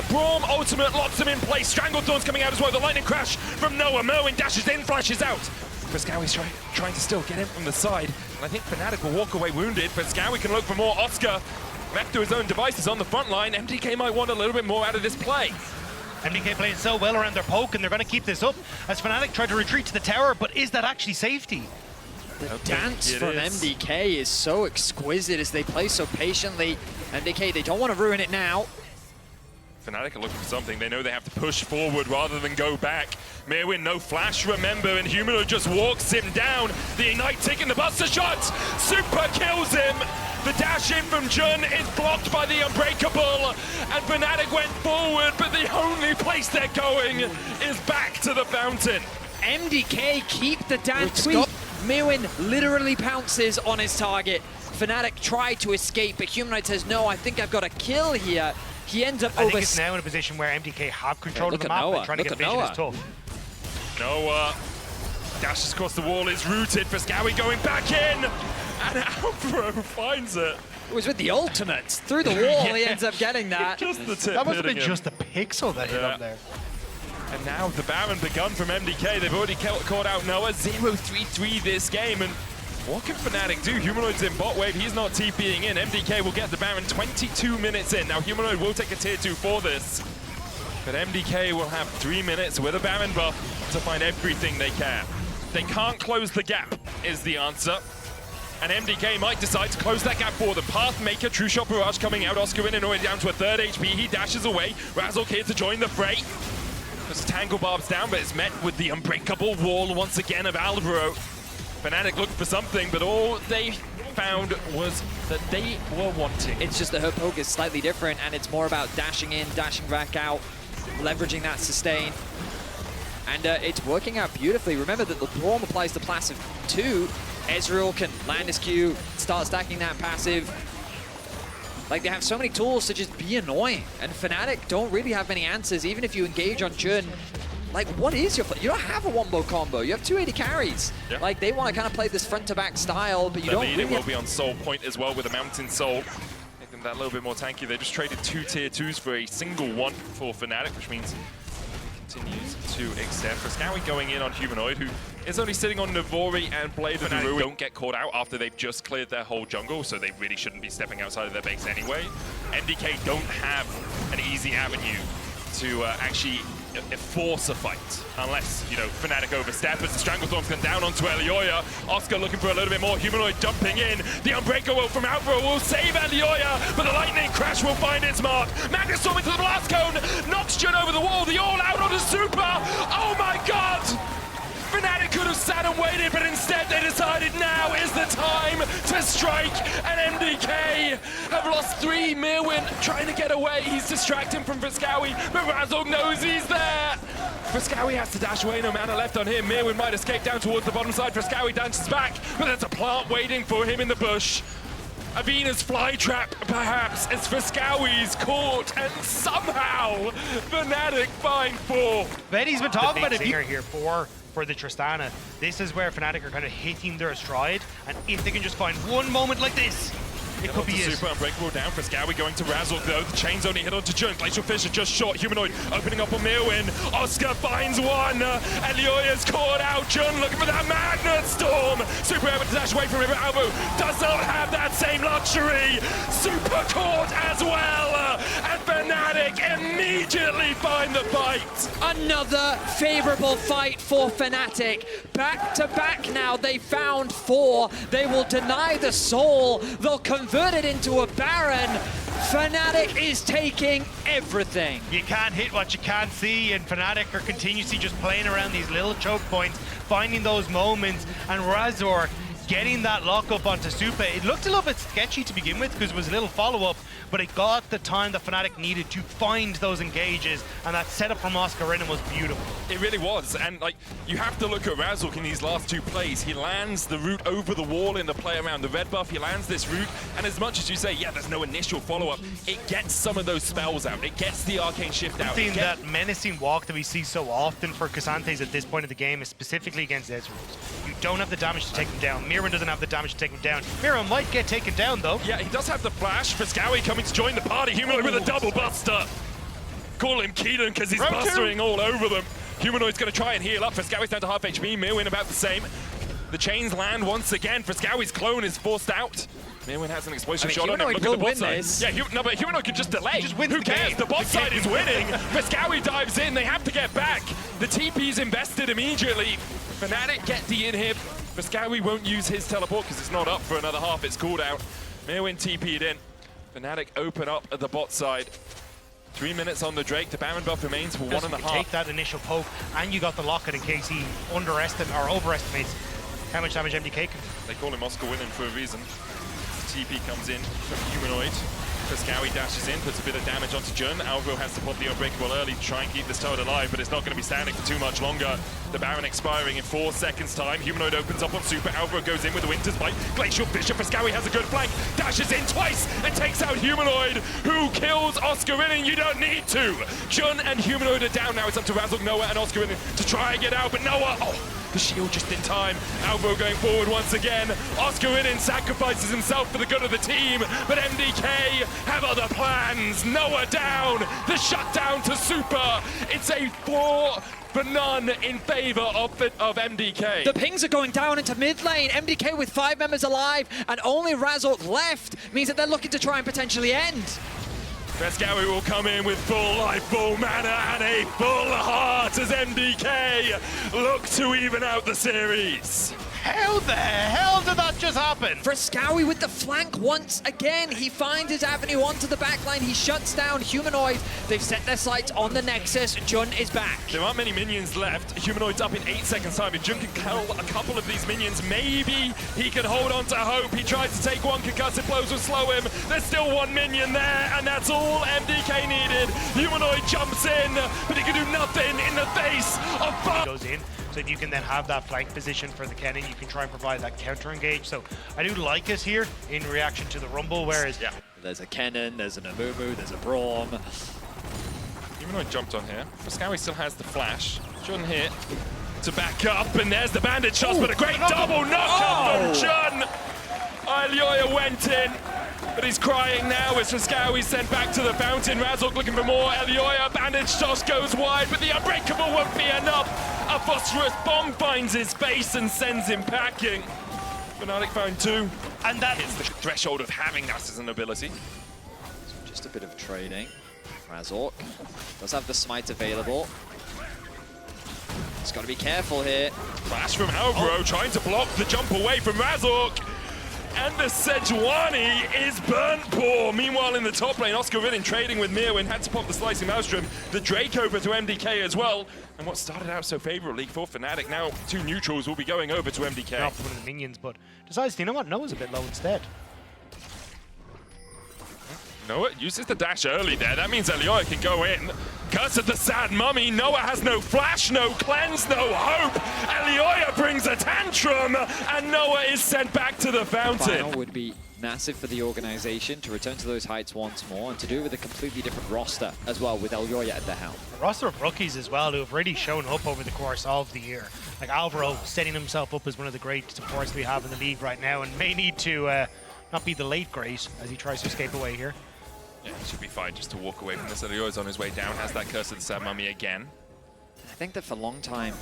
Braum ultimate locks them in place. Stranglethorn's coming out as well. The Lightning Crash from Noah. Merwin dashes in, flashes out. Frescowi's trying to still get in from the side, and I think Fnatic will walk away wounded. Frescowi can look for more. Oscar, left to his own devices on the front line. MDK might want a little bit more out of this play. MDK playing so well around their poke, and they're going to keep this up as Fnatic try to retreat to the tower, but is that actually safety? The dance from MDK is so exquisite as they play so patiently. MDK, they don't want to ruin it now. Fnatic are looking for something. They know they have to push forward rather than go back. Merwin, no flash, remember, and Humanoid just walks him down. The Ignite taking the Buster shot. Super kills him. The dash in from Jun is blocked by the Unbreakable. And Fnatic went forward, but the only place they're going is back to the fountain. MDK keep the dance. Merwin literally pounces on his target. Fnatic tried to escape, but Humanoid says, no, I think I've got a kill here. He ends up I think it's now in a position where MDK have control of the map, and trying to get vision is tough. Noah dashes across the wall, is rooted. Frescowi going back in, and Alvaro finds it. It was with the ultimate. Through the wall, he ends up getting that. Just the tip. That must have been just a pixel that hit up there. And now the Baron begun from MDK. They've already caught out Noah. 0-3-3 this game. And what can Fnatic do? Humanoid's in bot wave. He's not TPing in. MDK will get the Baron 22 minutes in. Now Humanoid will take a tier 2 for this. But MDK will have 3 minutes with a Baron buff to find everything they can. They can't close the gap, is the answer. And MDK might decide to close that gap for the Pathmaker. True Shot Barrage coming out. Oscarinin already down to a 3rd HP. He dashes away. Razork here to join the fray. There's Tangle Barbs down, but it's met with the unbreakable wall once again of Alvaro. Fnatic looked for something, but all they found was that they were wanting. It's just that her poke is slightly different, and it's more about dashing in, dashing back out, leveraging that sustain. And it's working out beautifully. Remember that the Braum applies to passive too. Ezreal can land his Q, start stacking that passive. Like, they have so many tools to just be annoying. And Fnatic don't really have many answers, even if you engage on Jun. Like, what is your... You don't have a wombo combo. You have 280 carries. Yeah. Like, they want to kind of play this front-to-back style, but you don't really... It will be on Soul Point as well with a Mountain Soul. Making that a little bit more tanky. They just traded 2 tier 2s for a single one for Fnatic, which means continues to extend. Frescowie going in on Humanoid, who is only sitting on Navori and Blade of the Ruin. Don't get caught out after they've just cleared their whole jungle, so they really shouldn't be stepping outside of their base anyway. MDK don't have an easy avenue to actually force a fight, unless, you know, Fnatic overstep as the Stranglethorn's gone down onto Elioya. Oscar looking for a little bit more. Humanoid jumping in. The Unbreakable from Alvaro will save Elioya, but the Lightning Crash will find its mark. Magnus Storm into the Blast Cone, knocks Jun over the wall, the All-Out on the Super. Oh my god! Fnatic could have sat and waited, but instead they decided now is the time to strike, and MDK have lost 3. Mirwin trying to get away. He's distracting from Frescowie, but Razork knows he's there. Frescowie has to dash away, no mana left on him. Mirwin might escape down towards the bottom side. Frescowie dances back, but there's a plant waiting for him in the bush. Avina's fly trap, perhaps, as Frescowie's caught, and somehow Fnatic find 4. Betty's been talking about it here for the Tristana. This is where Fnatic are kind of hitting their stride, and if they can just find one moment like this, it could be it. Super Unbreakable down. Frescowie going to Razork though. The chain's only hit onto Jun. Glacial Fisher just short. Humanoid opening up on Mirwin. Oscar finds one. Elioya's caught out. Jun looking for that Magnus Storm. Super able to dash away from him. Alvo does not have that same luxury. Super caught as well. And Fnatic immediately find the fight. Another favorable fight for Fnatic. Back to back now. They found 4. They will deny the soul. They'll convert it into a Baron. Fnatic is taking everything. You can't hit what you can't see, and Fnatic are continuously just playing around these little choke points, finding those moments, and Razork getting that lock-up onto Super. It looked a little bit sketchy to begin with because it was a little follow-up, but it got the time that Fnatic needed to find those engages, and that setup from Oscarinin was beautiful. It really was, and like, you have to look at Razork in these last 2 plays. He lands the root over the wall in the play around the red buff. He lands this root, and as much as you say, yeah, there's no initial follow-up, it gets some of those spells out. It gets the Arcane Shift out. That menacing walk that we see so often for Casantes at this point of the game is specifically against Ezreal. You don't have the damage to take them down. Mirren doesn't have the damage to take him down. Mirren might get taken down though. Yeah, he does have the flash. Frescowie coming to join the party. Humanoid with a double buster. Call him Keaton because he's bustering all over them. Humanoid's going to try and heal up. Frescowie's down to half HP. Mirwin about the same. The chains land once again. Frescowie's clone is forced out. Mirwin has an explosive shot on him. Look at the bot side. Yeah, no, but Humanoid could just delay. Who cares? The bot side is winning. Frescowie dives in. They have to get back. The TP's invested immediately. Fnatic get the inhib. Frescowie won't use his teleport because it's not up for another half. It's called out. Mirwin TP'd in. Fnatic open up at the bot side. 3 minutes on the Drake. The Baron buff remains for 1.5. Take that initial poke, and you got the locket in case he underestimates or overestimates how much damage MDK can do. They call him Oscar winning for a reason. The TP comes in from Humanoid. Frescowie dashes in, puts a bit of damage onto Jun. Alvaro has to pop the Unbreakable early to try and keep this turret alive, but it's not going to be standing for too much longer. The Baron expiring in 4 seconds time. Humanoid opens up on Super. Alvaro goes in with the Winter's Bite. Glacial Fisher. Frescowie has a good flank. Dashes in twice and takes out Humanoid, who kills Oscarinin. You don't need to. Jun and Humanoid are down now. It's up to Razork, Noah, and Oscarinin to try and get out, but Noah, the shield just in time. Alvaro going forward once again. Oscarinin sacrifices himself for the good of the team, but MDK have other plans. Noah down. The shutdown to Super. It's a 4-0 in favor of MDK. The pings are going down into mid lane. MDK with 5 members alive and only Razork left means that they're looking to try and potentially end. Vescawi will come in with full life, full mana, and a full heart as MDK look to even out the series. How the hell did that just happen? Fnatic with the flank once again. He finds his avenue onto the backline. He shuts down Humanoid. They've set their sights on the Nexus. Jun is back. There aren't many minions left. Humanoid's up in 8 seconds time. If Jun can kill a couple of these minions, maybe he can hold on to hope. He tries to take one, concussive blows will slow him. There's still one minion there, and that's all MDK needed. Humanoid jumps in, but he can do nothing in the face of Goes in. So if you can then have that flank position for the Kennen, you can try and provide that counter engage. So I do like it here in reaction to the Rumble, whereas There's a Kennen, there's an Amumu, there's a Braum. Humanoid jumped on here. Fnatic still has the flash. Jun here to back up, and there's the bandit shots, but a great double knock from Jun. Ilioya went in, but he's crying now as Fnatic sent back to the fountain. Razork looking for more. Ilioya, bandage toss goes wide, but the unbreakable won't be enough. A phosphorus bomb finds his base and sends him packing. Fnatic found 2, and that is the threshold of having that as an ability. So just a bit of trading. Razork does have the smite available. He's got to be careful here. Flash from Alvaro trying to block the jump away from Razork. And the Sejuani is burnt poor. Meanwhile, in the top lane, Oscar Ridden trading with Mirwin, had to pop the Slicing Maelstrom. The Drake over to MDK as well. And what started out so favorably for Fnatic, now 2 neutrals will be going over to MDK. not for one of the minions, but decides, you know what, Noah's a bit low instead. Noah uses the dash early there. That means Ilioya can go in. Curse of the Sad Mummy. Noah has no flash, no cleanse, no hope. Ilioya brings a tantrum, and Noah is sent back to the fountain. Final would be massive for the organization to return to those heights once more and to do it with a completely different roster as well, with Ilioya at the helm. A roster of rookies as well who have really shown up over the course of the year. Like Alvaro setting himself up as one of the great supports we have in the league right now, and may need to not be the late great as he tries to escape away here. Yeah, he should be fine just to walk away from this. Ilioya's on his way down, has that Curse of the Sad Mummy again. I think that for a long time,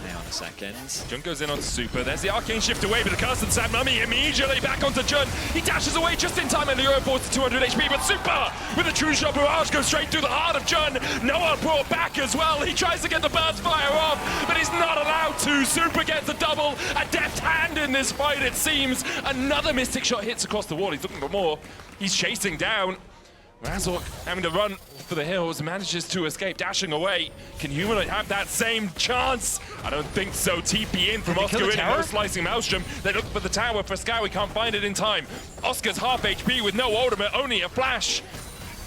hang on a second. Jun goes in onto Super. There's the Arcane Shift away, but the Curse of the Sad Mummy immediately back onto Jun. He dashes away just in time, and Ilioya falls to 200 HP, but Super with a true shot barrage goes straight through the heart of Jun. Noah brought back as well. He tries to get the burst fire off, but he's not allowed to. Super gets the double. A deft hand in this fight, it seems. Another Mystic Shot hits across the wall. He's looking for more. He's chasing down. Razork having to run for the hills, manages to escape, dashing away. Can Humanoid have that same chance? I don't think so. TP in from Oscar in, no Slicing Maelstrom. They look for the tower for Sky, we can't find it in time. Oscar's half HP with no ultimate, only a flash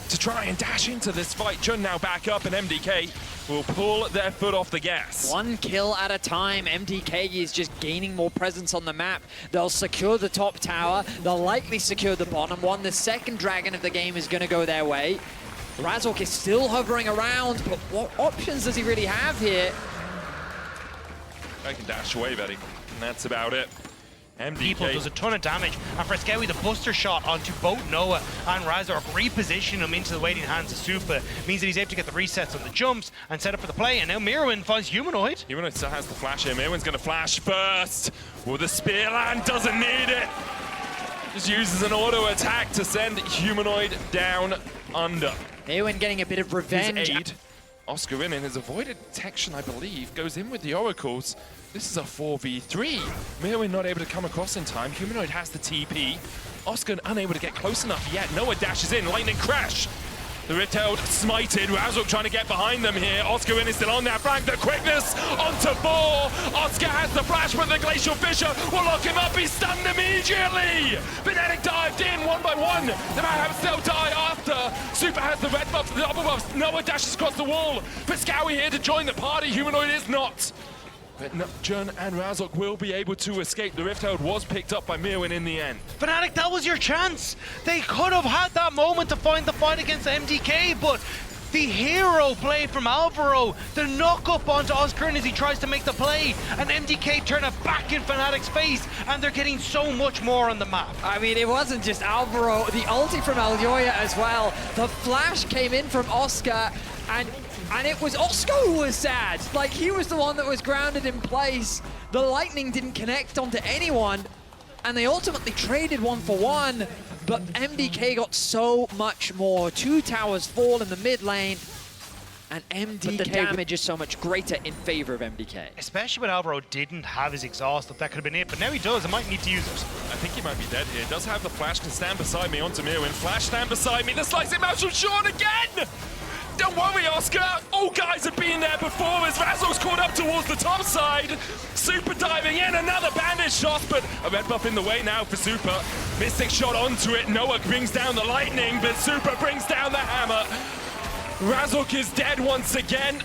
to try and dash into this fight. Jun now back up, and MDK will pull their foot off the gas. 1 kill at a time. MDK is just gaining more presence on the map. They'll secure the top tower. They'll likely secure the bottom one. The second dragon of the game is going to go their way. Razork is still hovering around, but what options does he really have here? I can dash away, Betty. And that's about it. MDK People does a ton of damage, and Fnatic the buster shot onto both Noah and Razork, repositioning him into the waiting hands of Supa, means that he's able to get the resets on the jumps and set up for the play, and now Mirwin finds Humanoid. Humanoid still has the flash here. Mirwin's going to flash first. Well, the Spearland doesn't need it. Just uses an auto attack to send Humanoid down under. Mirwin getting a bit of revenge. His aid, Oscar in has avoided detection, I believe, goes in with the oracles. This is a 4v3. Mirwin not able to come across in time. Humanoid has the TP. Oscar unable to get close enough yet. Noah dashes in, lightning crash. The Rift-Held smited. Razork trying to get behind them here. Oscar is still on that flank. The quickness onto 4. Oscar has the flash, but the Glacial Fissure will lock him up. He's stunned immediately. Fnatic dived in 1 by 1. The Mayhem still die after. Super has the red buffs, the double buffs. Noah dashes across the wall. Fnatic here to join the party. Humanoid is not. But no, Jun and Razork will be able to escape. The Rift-Held was picked up by Mirwin in the end. Fnatic, that was your chance. They could have had that moment to find the fight against MDK, but the hero play from Alvaro, the knock up onto Oscar as he tries to make the play, and MDK turn it back in Fnatic's face, and they're getting so much more on the map. I mean, it wasn't just Alvaro, the ulti from Ilioya as well. The flash came in from Oscar, and it was Oscar who was sad. Like, he was the one that was grounded in place. The lightning didn't connect onto anyone, and they ultimately traded 1 for 1. But but MDK got so much more. 2 towers fall in the mid lane, and MDK, the damage is so much greater in favor of MDK. Especially when Alvaro didn't have his exhaust, if that could have been it, but now he does, and might need to use it. I think he might be dead here. Does have the flash, can stand beside me onto Mirwin. Flash, stand beside me. The slicing mouse from Sean again! Don't worry, Oscar. All guys have been there before as Razor's caught up towards the top side. Super diving in, another bandage shot, but a red buff in the way now for Super. Mystic shot onto it. Noah brings down the lightning, but Super brings down the hammer. Razork is dead once again.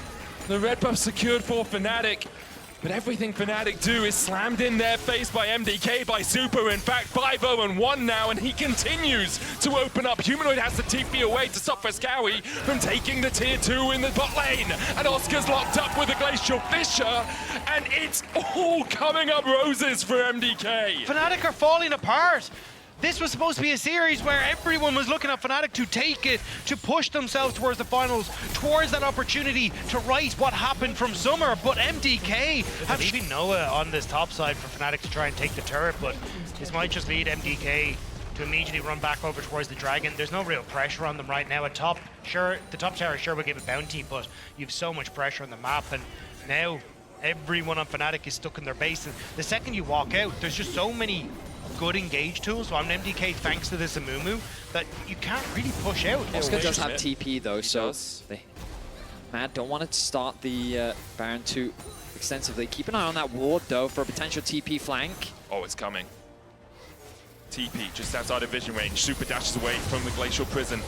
The red buff secured for Fnatic. But everything Fnatic do is slammed in their face by MDK, by Super. In fact, 5-0-1 now, and he continues to open up. Humanoid has to TP away to stop Frescowi from taking the tier 2 in the bot lane. And Oscar's locked up with a Glacial Fissure, and it's all coming up roses for MDK. Fnatic are falling apart. This was supposed to be a series where everyone was looking at Fnatic to take it, to push themselves towards the finals, towards that opportunity to right what happened from summer. But MDK have leaving Noah on this top side for Fnatic to try and take the turret, but this might just lead MDK to immediately run back over towards the Dragon. There's no real pressure on them right now at top. Sure, the top tower sure will give a bounty, but you have so much pressure on the map, and now everyone on Fnatic is stuck in their base. And the second you walk out, there's just so many good engage tools on MDK thanks to this Amumu that you can't really push out. Oscar does have TP though, so they Mad don't want to start the Baron too extensively. Keep an eye on that ward though for a potential TP flank. Oh, it's coming. TP just outside of vision range. Super dashes away from the Glacial Prison.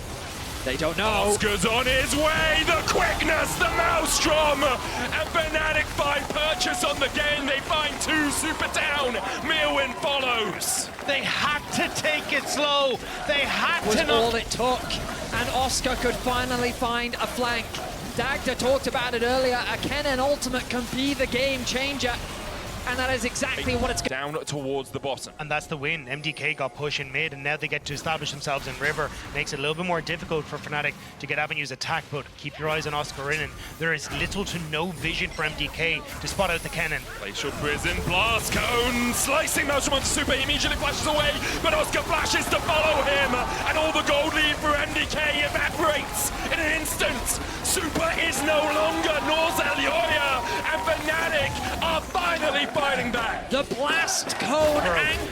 They don't know. Oscar's on his way, the quickness, the maelstrom, and Fnatic find purchase on the game. They find 2 Super down. Mirwin follows. They had to take it slow. They had Was to not. all it took, and Oscar could finally find a flank. Dagda talked about it earlier. A Kennen ultimate can be the game changer, and that is exactly what it's down towards the bottom. And that's the win. MDK got push in mid, and now they get to establish themselves in river. Makes it a little bit more difficult for Fnatic to get Avenue's attack, but keep your eyes on Oscar in, and there is little to no vision for MDK to spot out the Kennen. Glacial Prison, blast cone, slicing motion onto Super, he immediately flashes away, but Oscar flashes to follow him, and all the gold lead for MDK evaporates in an instant. Super is no longer Nor's Elioya, and Fnatic are finally fighting back. The blast cone.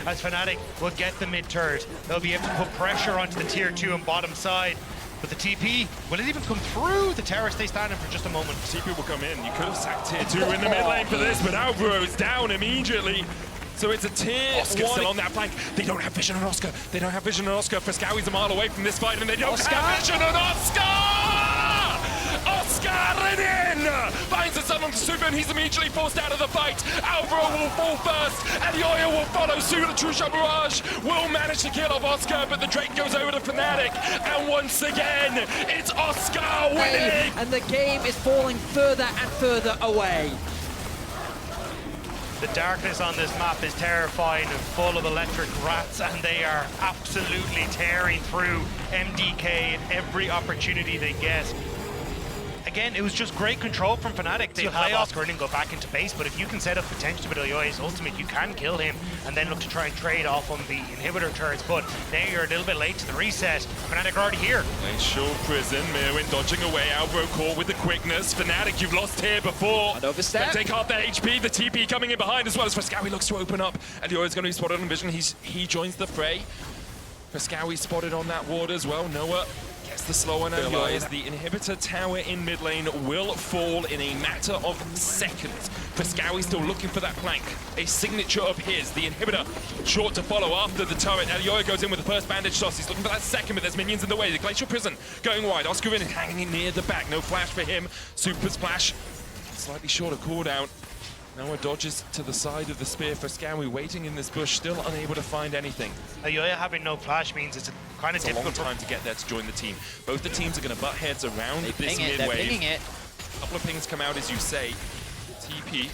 As Fnatic will get the mid turret, they'll be able to put pressure onto the tier 2 and bottom side. But the TP, will it even come through the terrace? They stand in for just a moment. TP will come in. You could have sacked tier 2 in the mid lane for this, but Alvaro's down immediately. So it's a tier 1 still on that flank. They don't have vision on Oscar. They don't have vision on Oscar. Frescowi's a mile away from this fight, and they don't have vision on Oscar! Oscar in! Finds the sun on Super, and he's immediately forced out of the fight. Alvaro will fall first, and Yoya will follow suit. The True Shot Barrage will manage to kill off Oscar, but the Drake goes over to Fnatic, and once again, it's Oscar winning! And the game is falling further and further away. The darkness on this map is terrifying and full of electric rats, and they are absolutely tearing through MDK at every opportunity they get. Again, it was just great control from Fnatic. They play Oscar and go back into base, but if you can set up potentially with Elioya's ultimate, you can kill him and then look to try and trade off on the inhibitor turrets. But now you're a little bit late to the reset. Fnatic are already here. Glacial Prison, Mirwin dodging away, Alvaro caught with the quickness. Fnatic, you've lost here before. And overstep. They take half their HP, the TP coming in behind as well as Frescowi looks to open up. Elioya's going to be spotted on vision, he joins the fray. Frescowi spotted on that ward as well. Noah gets the slow on Elioya. The inhibitor tower in mid lane will fall in a matter of seconds. Frescowi still looking for that flank. A signature of his. The inhibitor short to follow after the turret. Elioya goes in with the first bandage toss. He's looking for that second, but there's minions in the way. The Glacial Prison going wide. Oscar in hanging near the back. No flash for him. Super splash. Slightly shorter cooldown. Noah dodges to the side of the spear. Frescowi waiting in this bush, still unable to find anything. Elioya having no flash means it's kind of difficult. A long time to get there to join the team. Both the teams are going to butt heads around this mid-wave. They're pinging it. A couple of pings come out, as you say. TP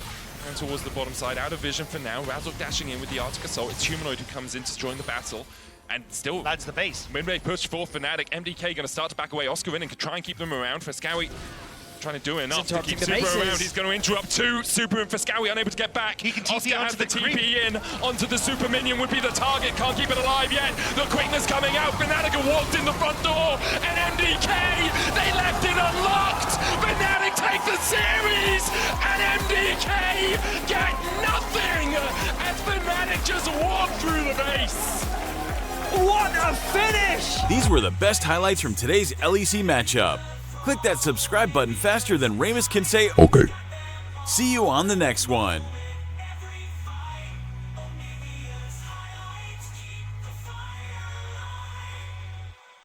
and towards the bottom side, out of vision for now. Razork dashing in with the Arctic Assault. It's Humanoid who comes in to join the battle. And still, that's the base. Mid-wave push for Fnatic. MDK going to start to back away. Oscar in and can try and keep them around. Frescowi trying to do enough to interrupting keep the Super around. bases. He's going to interrupt two. Super and Fnatic unable to get back. He can TP Oscar has onto the the creep. TP in. Onto the Super minion would be the target. Can't keep it alive yet. The quickness coming out. Fnatic have walked in the front door. And MDK, they left it unlocked. Fnatic take the series. And MDK get nothing. As Fnatic just walk through the base. What a finish! These were the best highlights from today's LEC matchup. Click that subscribe button faster than Ramus can say, Okay. see you on the next one.